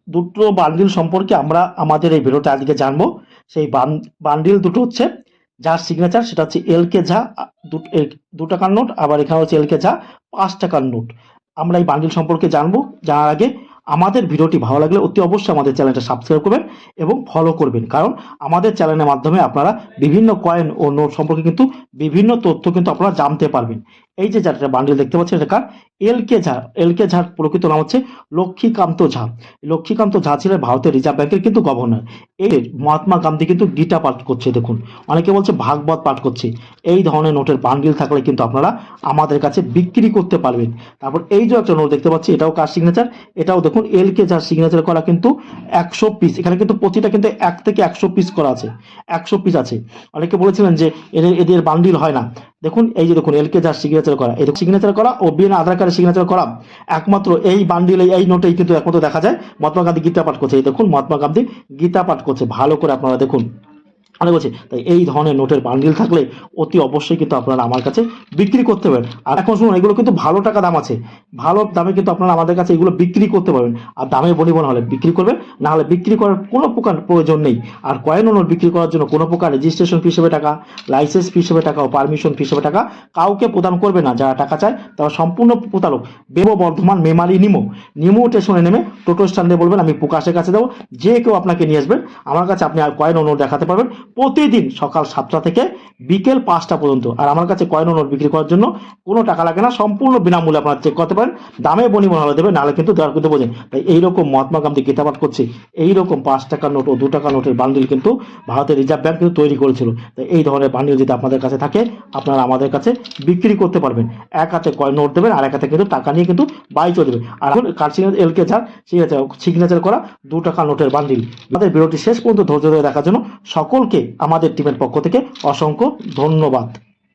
দুটো বান্ডিল সম্পর্কে আমরা আমাদের এই ভিডিওতে আজকে জানবো। সেই বান্ডিল দুটো হচ্ছে, যার সিগনেচার সেটা হচ্ছে এলকে ঝা 2 টাকার নোট, আবার এখানে হচ্ছে এলকে ঝা 5 টাকার নোট। আমরা এই বান্ডিল সম্পর্কে জানবো। জানার আগে আমাদের ভিডিওটি ভালো লাগলে অতি অবশ্যই আমাদের চ্যানেলটা সাবস্ক্রাইব করবেন এবং ফলো করবেন, কারণ আমাদের চ্যানেলের মাধ্যমে আপনারা বিভিন্ন কয়েন ও নোট সম্পর্কে কিন্তু বিভিন্ন তথ্য কিন্তু আপনারা জানতে পারবেন। এই যে যারা বান্ডিল দেখতে পাচ্ছেন এটা কার? এলকে ঝা। এলকে ঝার প্রকৃত নাম হচ্ছে লক্ষ্মীকান্ত ঝা। লক্ষ্মীকান্ত ঝা ছিলেন ভারতের রিজার্ভ ব্যাংকের কিন্তু গভর্নর। এই মহাত্মা গান্ধী কিন্তু গীতা পাঠ করছে, দেখুন অনেকে বলছে ভাগবত পাঠ করছে। এই ধরনের নোটের বান্ডিল থাকলে কিন্তু আপনারা আমাদের কাছে বিক্রি করতে পারবেন। তারপর এই যে একটা নোট দেখতে পাচ্ছি, এটাও কার সিগনেচার? এটাও দেখুন এলকে যার সিগনেচার করা, কিন্তু 100 পিস। এখানে কিন্তু প্রতিটা কিন্তু 1 থেকে 100 পিস করা আছে, 100 পিস আছে। অনেকে বলেছিলেন যে এদের বান্ডিল হয় না। দেখুন এই যে দেখুন এলকে যার সিগনেচার করা, এই সিগনেচার করা ও বিএন আধার কার্ডের সিগনেচার করা, একমাত্র এই বান্ডিল এই নোটেই কিন্তু একমাত্র দেখা যায় মহাত্মা গান্ধী গীতা পাঠ করছে। এই দেখুন মহাত্মা গান্ধী গীতা পাঠ করছে, ভালো করে আপনারা দেখুন। অনেক বলছে তাই এই ধরনের নোটের বান্ডিল থাকলে অতি অবশ্যই কিন্তু আপনারা আমার কাছে বিক্রি করতে পারেন। আর এখন শুনুন, এগুলো কিন্তু ভালো টাকা দাম আছে, ভালো দামে কিন্তু আপনারা আমাদের কাছে এগুলো বিক্রি করতে পারবেন। আর দামে বনিবন হলে বিক্রি করবেন, না হলে বিক্রি করার কোনো প্রকার প্রয়োজন নেই। আর কয়েন ও নোট বিক্রি করার জন্য কোনো প্রকার রেজিস্ট্রেশন ফি হিসেবে টাকা, লাইসেন্স ফি হিসেবে টাকা ও পারমিশন ফি হিসেবে টাকা কাউকে প্রদান করবে না। যারা টাকা চায় তারা সম্পূর্ণ প্রতারক। বেবো বর্ধমান মেমারি নিমো স্টেশনে নেমে টোটো স্ট্যান্ডে বলবেন আমি প্রকাশের কাছে দেবো, যে কেউ আপনাকে নিয়ে আসবেন আমার কাছে, আপনি আর কয়েন ও নোট দেখাতে পারবেন প্রতিদিন সকাল 7টা থেকে বিকেল 5টা পর্যন্ত। আর আমার কাছে কয়েন ও নোট বিক্রি করার জন্য কোনো টাকা লাগে না, সম্পূর্ণ বিনামূল্যে আপনারা চেক করতে পারেন। দামে বনিবন হলে দেবে, নাহলে কিন্তু দেওয়ার কিন্তু বোঝেন। তাই এইরকম মহাত্মা গান্ধী গীতাপাঠ করছে, এইরকম 5 টাকার নোট ও 2 টাকার নোটের বান্ডিল কিন্তু ভারতের রিজার্ভ ব্যাংক কিন্তু তৈরি করেছিল। তাই এই ধরনের বান্ডিল যদি আপনাদের কাছে থাকে আপনারা আমাদের কাছে বিক্রি করতে পারবেন। এক হাতে কয়েন নোট দেবেন আর এক হাতে কিন্তু টাকা নিয়ে কিন্তু বাই চলে দেবে। আর এখন কার সিগনেচার? এলকে ঝাড় সিগনেচার করা 2 টাকার নোটের বান্ডিল। আমাদের ভিডিওটি শেষ পর্যন্ত ধৈর্য ধরে দেখার জন্য সকলকে আমাদের টিমের পক্ষ থেকে অসংখ্য ধন্যবাদ।